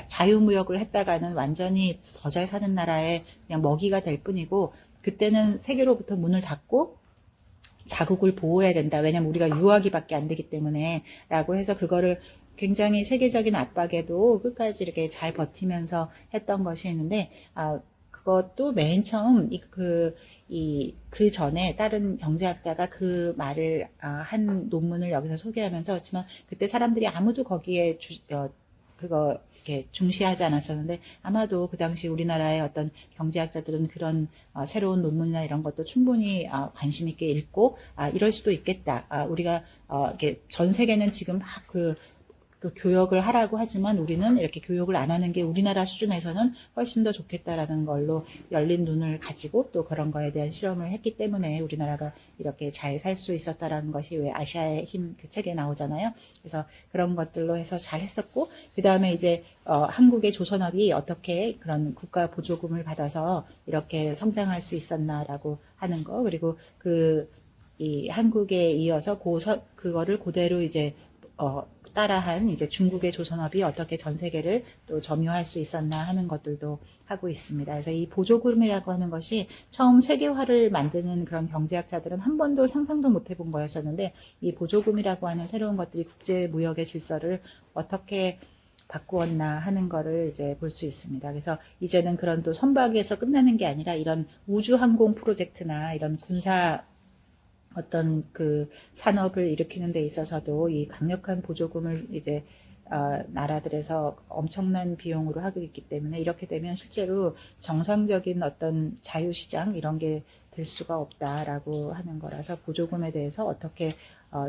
자유무역을 했다가는 완전히 더 잘 사는 나라에 그냥 먹이가 될 뿐이고, 그때는 세계로부터 문을 닫고 자국을 보호해야 된다. 왜냐면 우리가 유아기밖에 안 되기 때문에 라고 해서 그거를 굉장히 세계적인 압박에도 끝까지 이렇게 잘 버티면서 했던 것이 있는데, 그것도 맨 처음 그 전에 다른 경제학자가 그 말을 한 논문을 여기서 소개하면서, 그렇지만 그때 사람들이 아무도 거기에 그거 이렇게 중시하지 않았었는데, 아마도 그 당시 우리나라의 어떤 경제학자들은 그런 새로운 논문이나 이런 것도 충분히 관심 있게 읽고 이럴 수도 있겠다. 우리가 이렇게 전 세계는 지금 막 그 교역을 하라고 하지만 우리는 이렇게 교역을 안 하는 게 우리나라 수준에서는 훨씬 더 좋겠다라는 걸로 열린 눈을 가지고 또 그런 거에 대한 실험을 했기 때문에 우리나라가 이렇게 잘 살 수 있었다라는 것이 왜 아시아의 힘 그 책에 나오잖아요. 그래서 그런 것들로 해서 잘 했었고, 그 다음에 이제 한국의 조선업이 어떻게 그런 국가 보조금을 받아서 이렇게 성장할 수 있었나라고 하는 거, 그리고 이 한국에 이어서 그거를 그대로 이제 따라한 이제 중국의 조선업이 어떻게 전 세계를 또 점유할 수 있었나 하는 것들도 하고 있습니다. 그래서 이 보조금이라고 하는 것이 처음 세계화를 만드는 그런 경제학자들은 한 번도 상상도 못 해본 거였었는데, 이 보조금이라고 하는 새로운 것들이 국제 무역의 질서를 어떻게 바꾸었나 하는 거를 이제 볼 수 있습니다. 그래서 이제는 그런 또 선박에서 끝나는 게 아니라 이런 우주항공 프로젝트나 이런 군사 어떤 그 산업을 일으키는 데 있어서도 이 강력한 보조금을 이제 나라들에서 엄청난 비용으로 하고 있기 때문에, 이렇게 되면 실제로 정상적인 어떤 자유시장 이런 게 될 수가 없다라고 하는 거라서, 보조금에 대해서 어떻게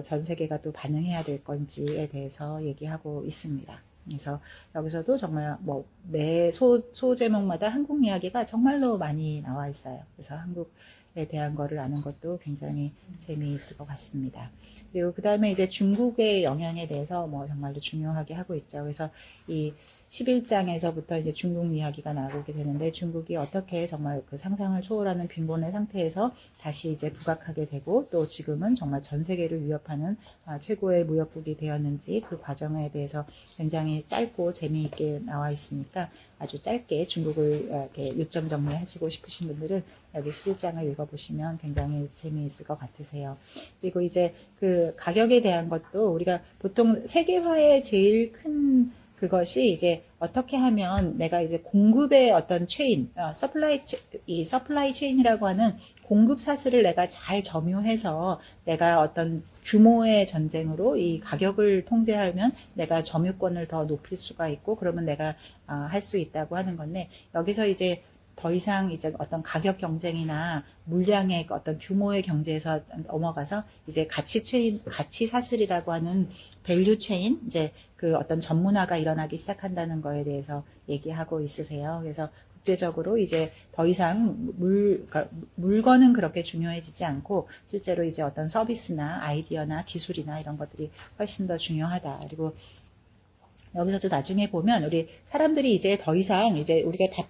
전 세계가 또 반응해야 될 건지에 대해서 얘기하고 있습니다. 그래서 여기서도 정말 뭐 매 소제목마다 한국 이야기가 정말로 많이 나와 있어요. 그래서 한국에 대한 거를 아는 것도 굉장히 재미있을 것 같습니다. 그리고 그 다음에 이제 중국의 영향에 대해서 뭐 정말로 중요하게 하고 있죠. 그래서 이 11장에서부터 이제 중국 이야기가 나오게 되는데, 중국이 어떻게 정말 그 상상을 초월하는 빈곤의 상태에서 다시 이제 부각하게 되고, 또 지금은 정말 전 세계를 위협하는 최고의 무역국이 되었는지 그 과정에 대해서 굉장히 짧고 재미있게 나와 있으니까, 아주 짧게 중국을 이렇게 요점 정리하시고 싶으신 분들은 여기 11장을 읽어보시면 굉장히 재미있을 것 같으세요. 그리고 이제 그 가격에 대한 것도, 우리가 보통 세계화의 제일 큰 그것이 이제 어떻게 하면 내가 이제 공급의 어떤 체인, 서플라이 체인이라고 하는 공급 사슬을 내가 잘 점유해서 내가 어떤 규모의 전쟁으로 이 가격을 통제하면 내가 점유권을 더 높일 수가 있고, 그러면 내가 할 수 있다고 하는 건데, 여기서 이제 더 이상 이제 어떤 가격 경쟁이나 물량의 어떤 규모의 경제에서 넘어가서 이제 가치 사슬이라고 하는 밸류 체인, 이제 그 어떤 전문화가 일어나기 시작한다는 거에 대해서 얘기하고 있으세요. 그래서 국제적으로 이제 더 이상 그러니까 물건은 그렇게 중요해지지 않고, 실제로 이제 어떤 서비스나 아이디어나 기술이나 이런 것들이 훨씬 더 중요하다. 그리고 여기서도 나중에 보면 우리 사람들이 이제 더 이상 이제 우리가 다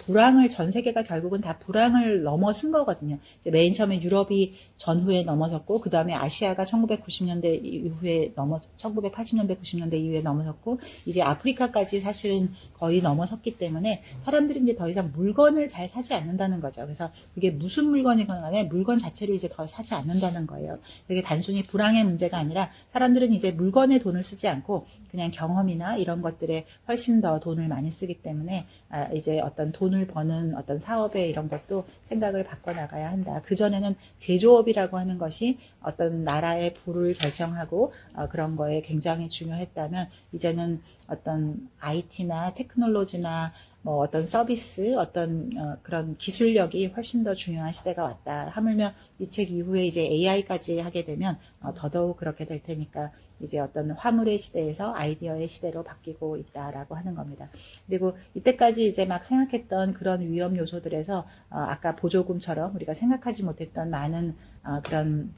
전 세계가 결국은 다 불황을 넘어선 거거든요. 이제 맨 처음에 유럽이 전후에 넘어섰고, 그 다음에 아시아가 1990년대 이후에 1980년대, 90년대 이후에 넘어섰고, 이제 아프리카까지 사실은 거의 넘어섰기 때문에 사람들이 이제 더 이상 물건을 잘 사지 않는다는 거죠. 그래서 그게 무슨 물건이건 간에 물건 자체를 이제 더 사지 않는다는 거예요. 그게 단순히 불황의 문제가 아니라 사람들은 이제 물건에 돈을 쓰지 않고 그냥 경험이나 이런 것들에 훨씬 더 돈을 많이 쓰기 때문에 이제 어떤 돈을 버는 어떤 사업에 이런 것도 생각을 바꿔나가야 한다. 그전에는 제조업이라고 하는 것이 어떤 나라의 부를 결정하고 그런 거에 굉장히 중요했다면, 이제는 어떤 IT나 테크놀로지나 뭐 어떤 서비스, 어떤 그런 기술력이 훨씬 더 중요한 시대가 왔다. 하물며 이 책 이후에 이제 AI까지 하게 되면 더더욱 그렇게 될 테니까, 이제 어떤 화물의 시대에서 아이디어의 시대로 바뀌고 있다라고 하는 겁니다. 그리고 이때까지 이제 막 생각했던 그런 위험 요소들에서 아까 보조금처럼 우리가 생각하지 못했던 많은 그런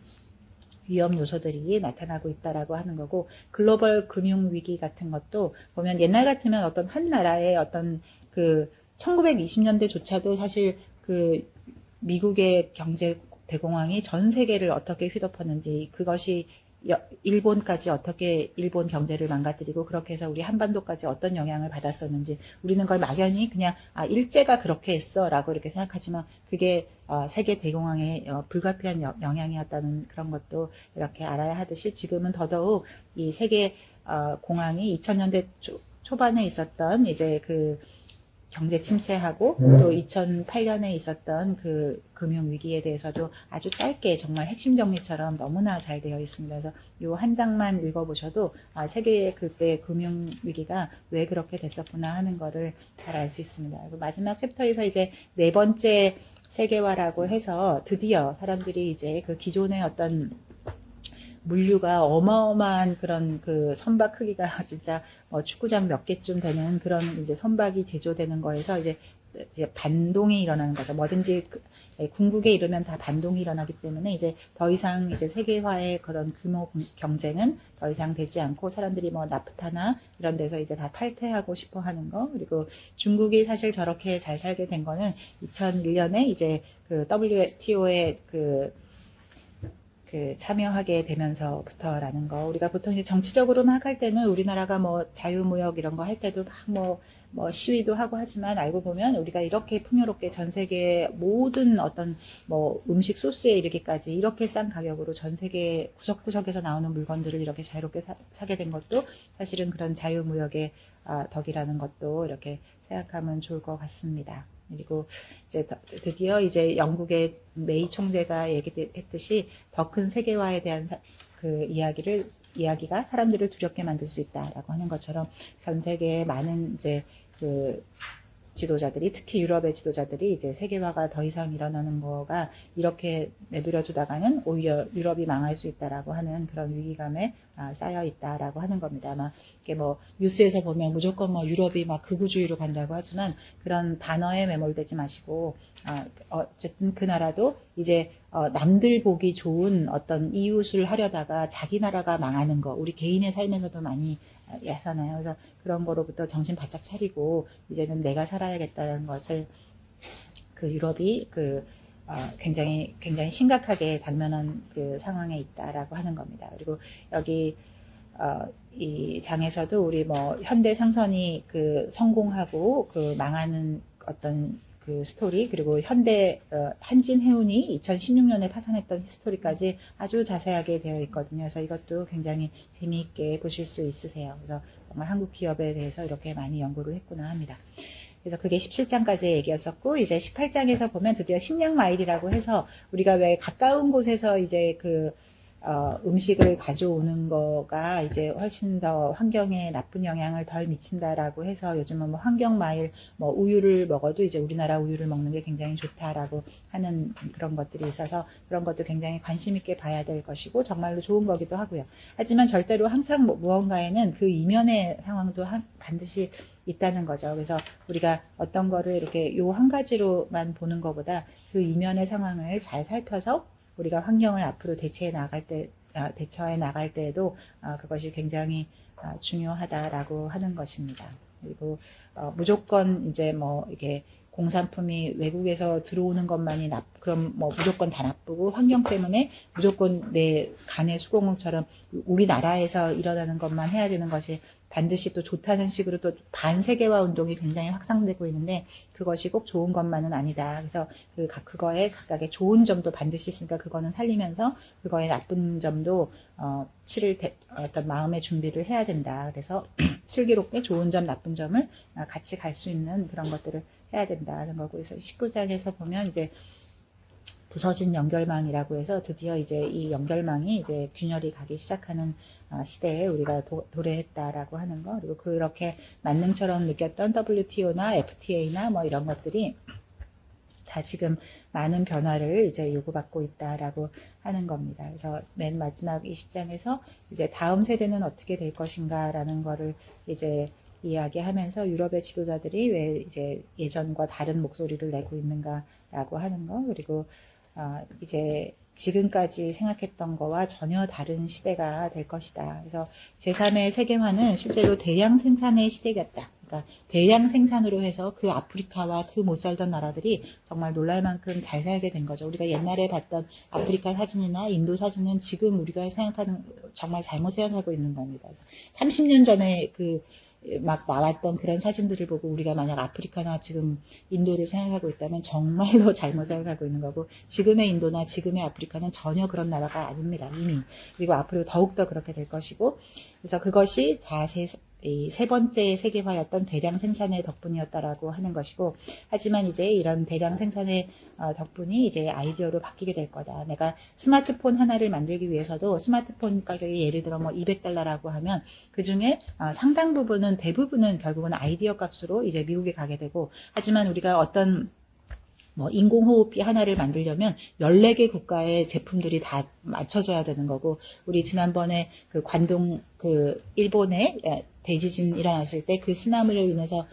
위험 요소들이 나타나고 있다라고 하는 거고, 글로벌 금융 위기 같은 것도 보면 옛날 같으면 어떤 한 나라의 어떤 그 1920년대조차도 사실 그 미국의 경제 대공황이 전 세계를 어떻게 휘덮었는지, 그것이 일본까지 어떻게 일본 경제를 망가뜨리고 그렇게 해서 우리 한반도까지 어떤 영향을 받았었는지, 우리는 그걸 막연히 그냥 일제가 그렇게 했어 라고 이렇게 생각하지만 그게 세계 대공황의 불가피한 영향이었다는 그런 것도 이렇게 알아야 하듯이, 지금은 더더욱 이 세계 공황이 2000년대 초반에 있었던 이제 그 경제 침체하고 또 2008년에 있었던 그 금융 위기에 대해서도 아주 짧게 정말 핵심 정리처럼 너무나 잘 되어 있습니다. 그래서 요 한 장만 읽어보셔도 세계의 그때 금융 위기가 왜 그렇게 됐었구나 하는 거를 잘 알 수 있습니다. 그리고 마지막 챕터에서 이제 네 번째 세계화라고 해서 드디어 사람들이 이제 그 기존의 어떤 물류가 어마어마한 그런 그 선박 크기가 진짜 축구장 몇 개쯤 되는 그런 이제 선박이 제조되는 거에서 이제 반동이 일어나는 거죠. 뭐든지 궁극에 이르면 다 반동이 일어나기 때문에 이제 더 이상 이제 세계화의 그런 규모 경쟁은 더 이상 되지 않고 사람들이 뭐 나프타나 이런 데서 이제 다 탈퇴하고 싶어 하는 거. 그리고 중국이 사실 저렇게 잘 살게 된 거는 2001년에 이제 그 WTO의 참여하게 되면서부터라는 거. 우리가 보통 이제 정치적으로 막 할 때는 우리나라가 뭐 자유무역 이런 거 할 때도 막 뭐 시위도 하고 하지만, 알고 보면 우리가 이렇게 풍요롭게 전 세계 모든 어떤 뭐 음식 소스에 이르기까지 이렇게 싼 가격으로 전 세계 구석구석에서 나오는 물건들을 이렇게 자유롭게 사게 된 것도 사실은 그런 자유무역의 덕이라는 것도 이렇게 생각하면 좋을 것 같습니다. 그리고 이제 드디어 이제 영국의 메이 총재가 얘기했듯이 더 큰 세계화에 대한 그 이야기가 사람들을 두렵게 만들 수 있다라고 하는 것처럼, 전 세계의 많은 이제 그 지도자들이, 특히 유럽의 지도자들이 이제 세계화가 더 이상 일어나는 거가 이렇게 내버려 두다가는 오히려 유럽이 망할 수 있다라고 하는 그런 위기감에 쌓여 있다라고 하는 겁니다. 아마 이게 뭐 뉴스에서 보면 무조건 뭐 유럽이 막 극우주의로 간다고 하지만 그런 단어에 매몰되지 마시고, 어쨌든 그 나라도 이제 남들 보기 좋은 어떤 이웃을 하려다가 자기 나라가 망하는 거, 우리 개인의 삶에서도 많이 하잖아요. 그래서 그런 거로부터 정신 바짝 차리고 이제는 내가 살아야겠다는 것을 그 유럽이 굉장히 심각하게 당면한 그 상황에 있다라고 하는 겁니다. 그리고 여기 이 장에서도 우리 뭐 현대 상선이 그 성공하고 그 망하는 어떤 그 스토리, 그리고 현대 한진해운이 2016년에 파산했던 스토리까지 아주 자세하게 되어 있거든요. 그래서 이것도 굉장히 재미있게 보실 수 있으세요. 그래서 정말 한국 기업에 대해서 이렇게 많이 연구를 했구나 합니다. 그래서 그게 17장까지의 얘기였었고, 이제 18장에서 보면 드디어 식량마일이라고 해서 우리가 왜 가까운 곳에서 이제 음식을 가져오는 거가 이제 훨씬 더 환경에 나쁜 영향을 덜 미친다라고 해서 요즘은 뭐 환경마일, 뭐 우유를 먹어도 이제 우리나라 우유를 먹는 게 굉장히 좋다라고 하는 그런 것들이 있어서 그런 것도 굉장히 관심 있게 봐야 될 것이고 정말로 좋은 거기도 하고요. 하지만 절대로 항상 무언가에는 그 이면의 상황도 반드시 있다는 거죠. 그래서 우리가 어떤 거를 이렇게 요 한 가지로만 보는 것보다 그 이면의 상황을 잘 살펴서 우리가 환경을 앞으로 대처해 나갈 때에도 그것이 굉장히 중요하다라고 하는 것입니다. 그리고 무조건 이제 뭐 이게 공산품이 외국에서 들어오는 것만이 그럼 뭐 무조건 다 나쁘고, 환경 때문에 무조건 내 간의 수공업처럼 우리나라에서 일어나는 것만 해야 되는 것이 반드시 또 좋다는 식으로 또 반세계화 운동이 굉장히 확산되고 있는데, 그것이 꼭 좋은 것만은 아니다. 그래서 그거에 각각의 좋은 점도 반드시 있으니까 그거는 살리면서 그거의 나쁜 점도 치를 어떤 마음의 준비를 해야 된다. 그래서 슬기롭게 좋은 점, 나쁜 점을 같이 갈 수 있는 그런 것들을 해야 된다는 거고, 그래서 19장에서 보면 이제 부서진 연결망이라고 해서 드디어 이제 이 연결망이 이제 균열이 가기 시작하는 시대에 우리가 도래했다라고 하는 거, 그리고 그렇게 만능처럼 느꼈던 WTO나 FTA나 뭐 이런 것들이 다 지금 많은 변화를 이제 요구받고 있다라고 하는 겁니다. 그래서 맨 마지막 20장에서 이제 다음 세대는 어떻게 될 것인가라는 거를 이제 이야기하면서 유럽의 지도자들이 왜 이제 예전과 다른 목소리를 내고 있는가라고 하는 거, 그리고 이제 지금까지 생각했던 거와 전혀 다른 시대가 될 것이다. 그래서 제3의 세계화는 실제로 대량 생산의 시대겠다. 그러니까 대량 생산으로 해서 그 아프리카와 그 못 살던 나라들이 정말 놀랄 만큼 잘 살게 된 거죠. 우리가 옛날에 봤던 아프리카 사진이나 인도 사진은 지금 우리가 생각하는 정말 잘못 생각하고 있는 겁니다. 30년 전에 막 나왔던 그런 사진들을 보고 우리가 만약 아프리카나 지금 인도를 생각하고 있다면 정말로 잘못 생각하고 있는 거고, 지금의 인도나 지금의 아프리카는 전혀 그런 나라가 아닙니다, 이미. 그리고 앞으로 더욱더 그렇게 될 것이고, 그래서 그것이 다 이 세 번째 세계화였던 대량 생산의 덕분이었다라고 하는 것이고, 하지만 이제 이런 대량 생산의 덕분이 이제 아이디어로 바뀌게 될 거다. 내가 스마트폰 하나를 만들기 위해서도 스마트폰 가격이 예를 들어 뭐 200달러라고 하면 그 중에 상당 부분은, 대부분은 결국은 아이디어 값으로 이제 미국에 가게 되고, 하지만 우리가 어떤 뭐 인공호흡기 하나를 만들려면 14개 국가의 제품들이 다 맞춰져야 되는 거고, 우리 지난번에 그 관동 일본에 대지진 일어났을 때 그 쓰나미로 인해서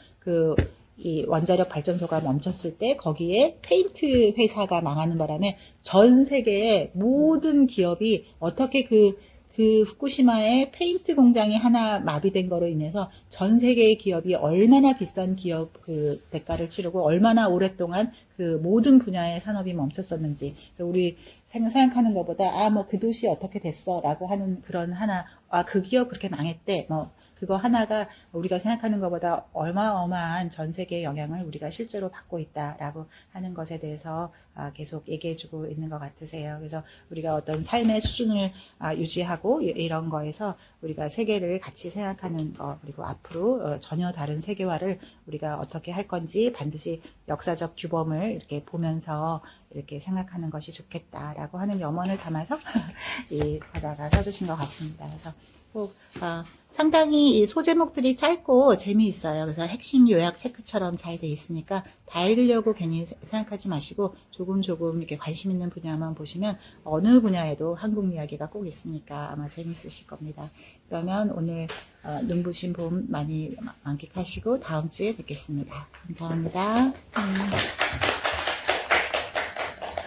이 원자력 발전소가 멈췄을 때 거기에 페인트 회사가 망하는 바람에 전 세계의 모든 기업이 어떻게 그 후쿠시마의 페인트 공장이 하나 마비된 거로 인해서 전 세계의 기업이 얼마나 비싼 기업 대가를 치르고 얼마나 오랫동안 모든 분야의 산업이 멈췄었는지, 우리 생각하는 것보다 뭐 그 도시 어떻게 됐어 라고 하는 그런 하나, 그 기업 그렇게 망했대, 뭐 그거 하나가 우리가 생각하는 것보다 어마어마한 전 세계의 영향을 우리가 실제로 받고 있다라고 하는 것에 대해서 계속 얘기해주고 있는 것 같으세요. 그래서 우리가 어떤 삶의 수준을 유지하고 이런 거에서 우리가 세계를 같이 생각하는 거, 그리고 앞으로 전혀 다른 세계화를 우리가 어떻게 할 건지 반드시 역사적 규범을 이렇게 보면서 이렇게 생각하는 것이 좋겠다라고 하는 염원을 담아서 이 저자가 써주신 것 같습니다. 그래서 꼭 상당히 이 소제목들이 짧고 재미있어요. 그래서 핵심 요약 체크처럼 잘 돼 있으니까 다 읽으려고 괜히 생각하지 마시고 조금 이렇게 관심 있는 분야만 보시면 어느 분야에도 한국 이야기가 꼭 있으니까 아마 재미있으실 겁니다. 그러면 오늘 눈부신 봄 많이 만끽하시고 다음 주에 뵙겠습니다. 감사합니다.